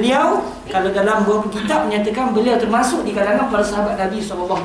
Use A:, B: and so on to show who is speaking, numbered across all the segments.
A: beliau kalau dalam beberapa kitab menyatakan beliau termasuk di kalangan para sahabat Nabi SAW.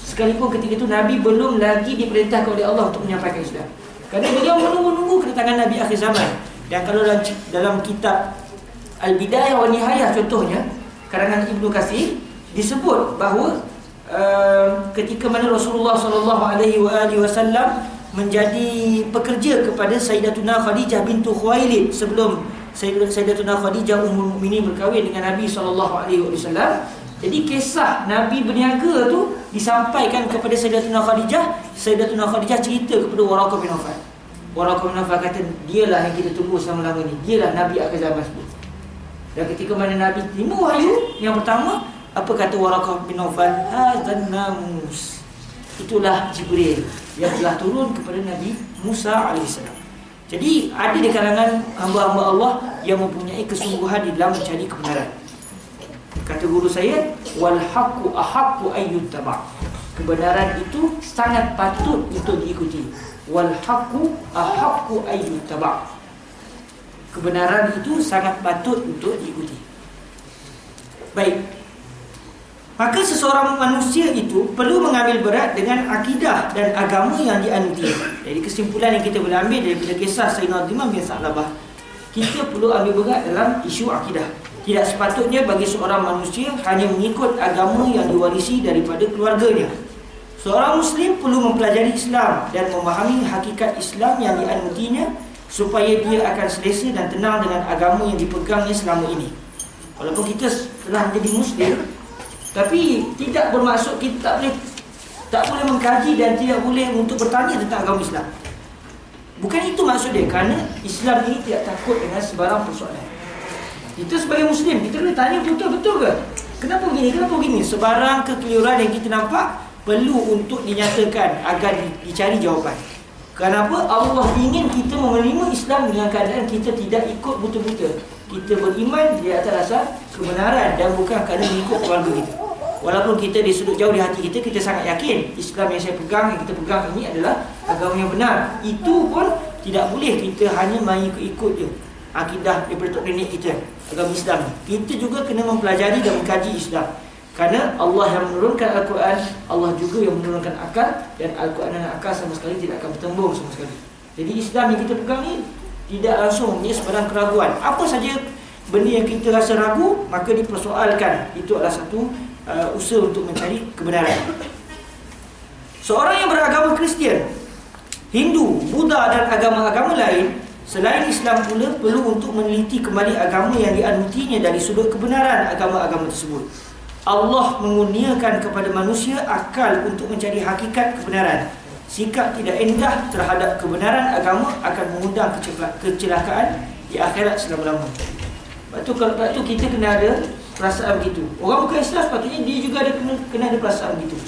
A: Sekalipun ketika itu Nabi belum lagi diperintahkan oleh Allah untuk menyampaikan Islam. Kerana beliau menunggu-nunggu kedatangan Nabi akhir zaman. Dan kalau dalam kitab Al-Bidayah wa Nihayah contohnya, karangan Ibnu Katsir, disebut bahawa ketika mana Rasulullah SAW menjadi pekerja kepada Sayyidatuna Khadijah bintu Khuwailid sebelum Sayyidatuna Khadijah Ummul Mukminin berkahwin dengan Nabi SAW. Jadi kisah Nabi berniaga tu disampaikan kepada Sayyidatuna Khadijah. Sayyidatuna Khadijah cerita kepada Waraqah bin Nawfal. Waraqah bin Nawfal kata, dialah yang kita tunggu selama-lama ni, dialah Nabi akhir zaman sebut. Dan ketika mana Nabi terima wahyu yang pertama, apa kata Waraqah bin Nawfal? Hadzan namus, itulah Jibril yang telah turun kepada Nabi Musa AS. Jadi ada di kalangan hamba-hamba Allah yang mempunyai kesungguhan di dalam mencari kebenaran. Kata guru saya, wal haqqu ahaqqu ayyuttaba. Kebenaran itu sangat patut untuk diikuti. Wal haqqu ahaqqu ayyuttaba. Kebenaran itu sangat patut untuk diikuti. Baik. Maka seseorang manusia itu perlu mengambil berat dengan akidah dan agama yang dianuti. Jadi kesimpulan yang kita boleh ambil daripada kisah Sayyidina Imam bin Sa'labah, kita perlu ambil berat dalam isu akidah. Tidak sepatutnya bagi seorang manusia hanya mengikut agama yang diwarisi daripada keluarganya. Seorang Muslim perlu mempelajari Islam dan memahami hakikat Islam yang dianutinya supaya dia akan selesa dan tenang dengan agama yang dipegangnya selama ini. Walaupun kita telah menjadi Muslim, tapi tidak bermaksud kita tak boleh mengkaji dan tidak boleh untuk bertanya tentang agama Islam. Bukan itu maksud dia, kerana Islam ini tidak takut dengan sebarang persoalan. Kita sebagai Muslim, kita kena tanya betul-betul ke? Kenapa begini? Kenapa begini? Sebarang kekeliruan yang kita nampak perlu untuk dinyatakan agar dicari jawapan. Kenapa? Allah ingin kita menerima Islam dengan keadaan kita tidak ikut buta-buta. Kita beriman di atas dasar kebenaran dan bukan kerana mengikut keluarga kita. Walaupun kita di sudut jauh di hati kita, kita sangat yakin Islam yang saya pegang, yang kita pegang ini adalah agama yang benar. Itu pun tidak boleh kita hanya main ikut-ikut je akidah daripada tok nenek kita, agama Islam. Kita juga kena mempelajari dan mengkaji Islam. Kerana Allah yang menurunkan Al-Quran, Allah juga yang menurunkan akal, dan Al-Quran dan akal sama sekali tidak akan bertembung sama sekali. Jadi Islam yang kita pegang ni tidak langsung mempunyai sebarang keraguan. Apa saja benda yang kita rasa ragu, maka dipersoalkan. Itu adalah satu usaha untuk mencari kebenaran. Seorang yang beragama Kristian, Hindu, Buddha dan agama-agama lain selain Islam pula perlu untuk meneliti kembali agama yang dianutinya dari sudut kebenaran agama-agama tersebut. Allah mengurniakan kepada manusia akal untuk mencari hakikat kebenaran. Sikap tidak endah terhadap kebenaran agama akan mengundang kecelakaan di akhirat selama-lamanya. Sebab tu kita kena ada perasaan begitu. Orang bukan Islam sepatutnya dia juga ada kena ada perasaan begitu.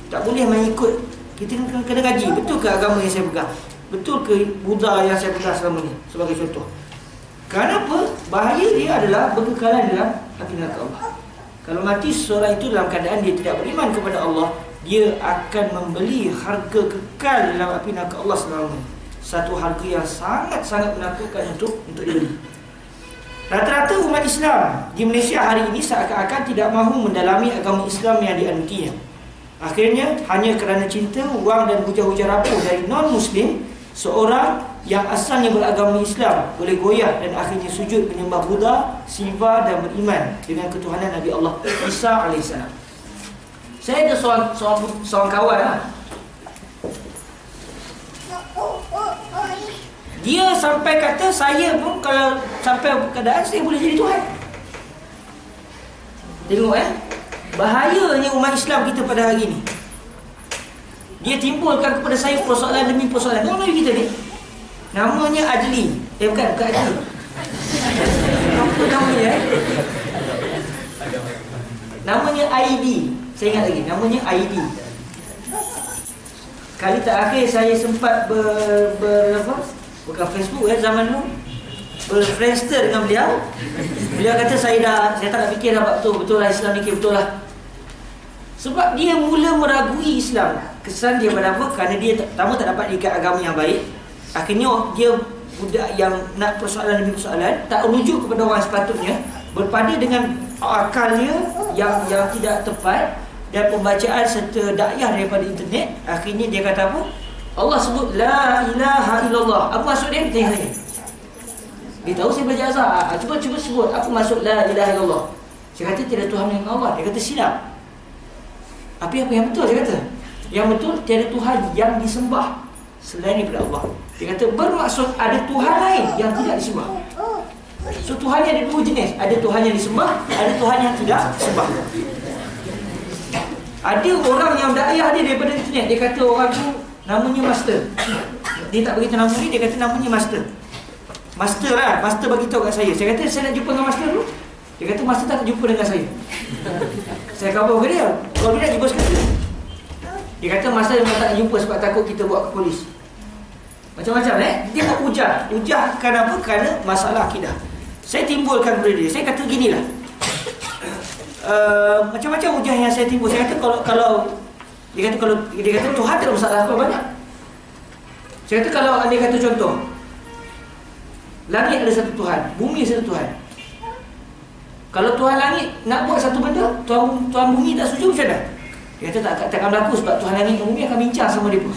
A: Tak boleh mengikut. Kita kena kaji, betul ke agama yang saya pegang? Betul ke Buddha yang saya pegang selama ni? Sebagai contoh. Kenapa? Bahaya dia adalah berkekalan dalam api neraka Allah. Kalau mati seseorang itu dalam keadaan dia tidak beriman kepada Allah, dia akan membeli harga kekal dalam api neraka Allah selama-lamanya. Satu harga yang sangat-sangat menakutkan untuk dibeli. Rata-rata umat Islam di Malaysia hari ini seakan-akan tidak mahu mendalami agama Islam yang dianutinya. Akhirnya hanya kerana cinta, wang dan hujah-hujah rapuh dari non-Muslim, seorang yang asalnya beragama Islam boleh goyah dan akhirnya sujud menyembah Buddha, Siva dan beriman dengan ketuhanan Nabi Allah Isa AS. Saya ada seorang kawan lah. Dia sampai kata, saya pun kalau sampai keadaan saya boleh jadi Tuhan. Tengok bahayanya umat Islam kita pada hari ini. Dia timbulkan kepada saya persoalan demi persoalan. Nama kita ni namanya Adli. Bukan Adli. Apa namanya? Namanya ID. Saya ingat lagi, namanya ID. Kali terakhir saya sempat bukan Facebook zaman dulu, berfriendster dengan beliau. Beliau kata saya tak nak fikir dah, betul lah Islam ni, betul lah. Sebab dia mula meragui Islam. Kesan dia pada apa? Kerana dia pertama tak dapat diikat agama yang baik. Akhirnya dia budak yang nak persoalan demi persoalan, tak rujuk kepada orang sepatutnya. berpada dengan akalnya yang tidak tepat dan pembacaan serta dakwah daripada internet. Akhirnya dia kata apa? Allah sebut la ilaha illallah. Apa maksud dia? Tanya saya. Dia tahu saya belajar azhar. Cuba sebut apa maksud la ilaha illallah. Saya kata tiada Tuhan yang Allah. Dia kata silap. Apa yang betul? Saya kata yang betul tiada Tuhan yang disembah selain daripada Allah. Dia kata bermaksud ada Tuhan lain yang tidak disembah. So Tuhan ada dua jenis. Ada Tuhan yang disembah, ada Tuhan yang tidak disembah. Ada orang yang dakwah dia daripada internet. Dia kata orang tu namanya Master. Dia tak beritahu nama dia kata namanya Master. Master lah, Master bagi tahu kat saya. Saya kata saya nak jumpa dengan Master dulu. Dia kata Master tak nak jumpa dengan saya. Saya khabar ke dia, kalau dia nak jumpa sekali. Dia kata Master memang tak nak jumpa sebab takut kita bawa ke polis. Macam-macam dia buat hujahkan apa? Kerana masalah akidah. Saya timbulkan kepada dia. Saya kata ginilah. Macam-macam hujah yang saya timbul. Saya kata kalau dia kata Tuhan tak ada masalah apa banyak. Saya kata kalau anda kata contoh, langit ada satu Tuhan, bumi satu Tuhan. Kalau Tuhan langit nak buat satu benda, Tuhan bumi tak setuju, macam mana? Dia kata takkan berlaku sebab Tuhan langit dan bumi akan bincang sama dia pun.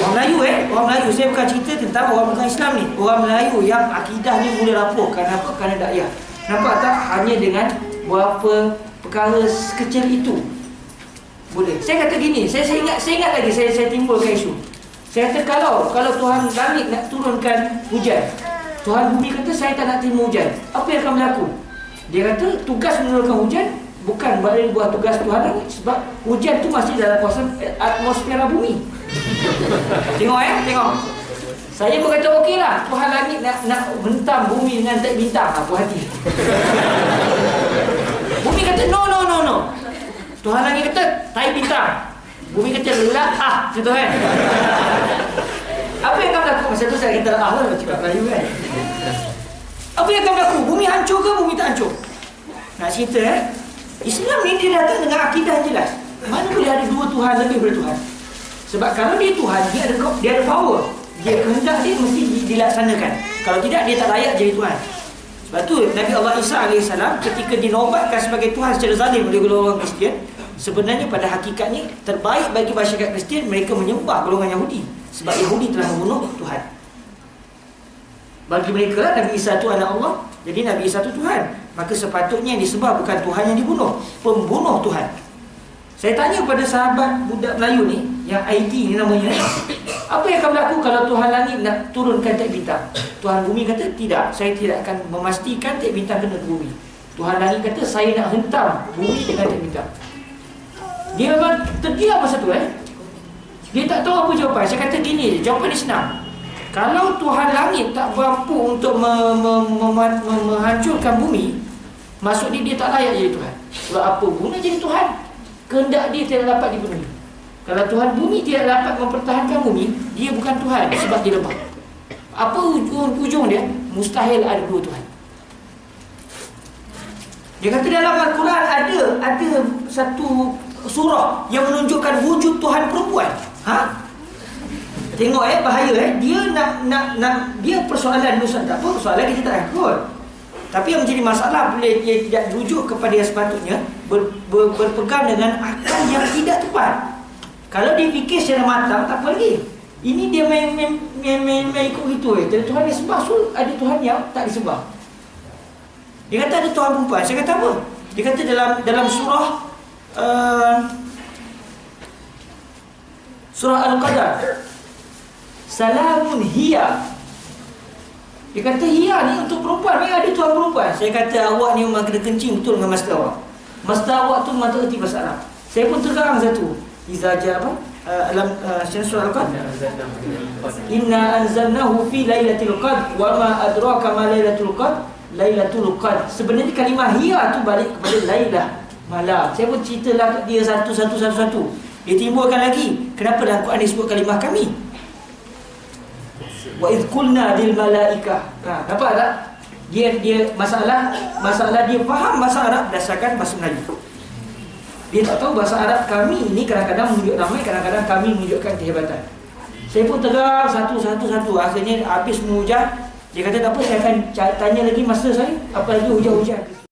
A: Orang Melayu, saya bukan cerita tentang orang bukan Islam ni. Orang Melayu yang akidahnya mula rapuh. Kerana apa? Kerana dakwah. Nampak tak? Hanya dengan beberapa perkara sekecil itu boleh. Saya kata gini, saya ingat lagi saya timbulkan isu. Saya kata kalau Tuhan langit nak turunkan hujan, Tuhan bumi kata saya tak nak terima hujan, apa yang akan berlaku? Dia kata tugas menurunkan hujan bukan balik buat tugas Tuhan langit, sebab hujan tu masih dalam kawasan atmosfera bumi. Tengok. Saya pun kata okeylah, Tuhan langit nak hentam bumi dengan tak bintang, puas hati. Bumi kata no. Tuhan langit kata tai bintang. Bumi kata gitu kan. Apa yang akan berlaku? Masa tu saya kata lah cakap Melayu kan. Apa yang akan berlaku? Bumi hancur ke bumi tak hancur? Nak cerita Islam ni dia datang dengan akidah jelas. Mana boleh ada dua Tuhan lebih daripada Tuhan? Sebab kalau dia Tuhan, dia ada power. Dia kehendak dia mesti dilaksanakan. Kalau tidak, dia tak layak jadi Tuhan. Sebab tu Nabi Allah Isa AS ketika dinobatkan sebagai Tuhan secara zalim oleh golongan Kristian, sebenarnya pada hakikatnya terbaik bagi masyarakat Kristian mereka menyembah golongan Yahudi. Sebab Yahudi telah membunuh Tuhan. Bagi mereka lah Nabi Isa itu anak Allah, jadi Nabi Isa itu Tuhan. Maka sepatutnya yang disembah bukan Tuhan yang dibunuh, pembunuh Tuhan. Saya tanya pada sahabat budak Melayu ni, yang IT ni namanya, apa yang akan berlaku kalau Tuhan langit nak turunkan tiap bintang? Tuhan bumi kata tidak, saya tidak akan memastikan tiap bintang kena ke bumi. Tuhan langit kata saya nak hentam bumi dengan tiap bintang. Dia memang terdiam masa tu Dia tak tahu apa jawapan. Saya kata gini, jawapan dia senang. Kalau Tuhan langit tak mampu untuk menghancurkan bumi, maksudnya dia tak layak jadi Tuhan. Sebab apa guna jadi Tuhan? Kehendak dia tidak dapat dipenuhi. Kalau Tuhan bumi tidak dapat mempertahankan bumi, dia bukan Tuhan sebab dia lemah. Apa ujung dia? Mustahil ada dua Tuhan. Dia kata dalam Al-Quran ada satu surah yang menunjukkan wujud Tuhan perempuan. Tengok bahaya Dia nak dia persoalan Ustaz tak apa, persoalan kita tak ikut. Tapi yang menjadi masalah bila dia tidak rujuk kepada yang sepatutnya, berpegang dengan akal yang tidak tepat. Kalau dia fikir secara matang, tak apa lagi. Ini dia main ikut gitu Jadi Tuhan disembah, so ada Tuhan yang tak disembah. Dia kata ada Tuhan perempuan. Saya kata apa? Dia kata dalam surah surah Al-Qadar, salamun hiya. Dia kata hiya ni untuk perempuan, memang ada Tuhan perempuan. Saya kata awak ni memang kena kencing betul dengan master awak. Master awak tu memang tak erti bahasa Arab. Saya pun tergarang satu. Izaja apa? Alam surah Al-Qadar. Inna anzalnahu fi lailatul qadr wa ma adraka ma lailatul qadr. Lailatul qadr. Sebenarnya kalimah hiya tu balik kepada lailah, malam. Saya pun ceritalah kat dia satu. Dia timbulkan lagi. Kenapa dalam Quran disebut kalimah kami? Wa idh qulna lil malaikah. Nampak tak? Dia masalah dia faham bahasa Arab berdasarkan bahasa Melayu. Dia tak tahu bahasa Arab kami ini kadang-kadang menunjuk ramai, kadang-kadang kami menunjukkan kehebatan. Saya pun tegar satu. Akhirnya habis mengujar, Dia kata tak apa, saya akan tanya lagi masa saya, apalagi hujan-hujan.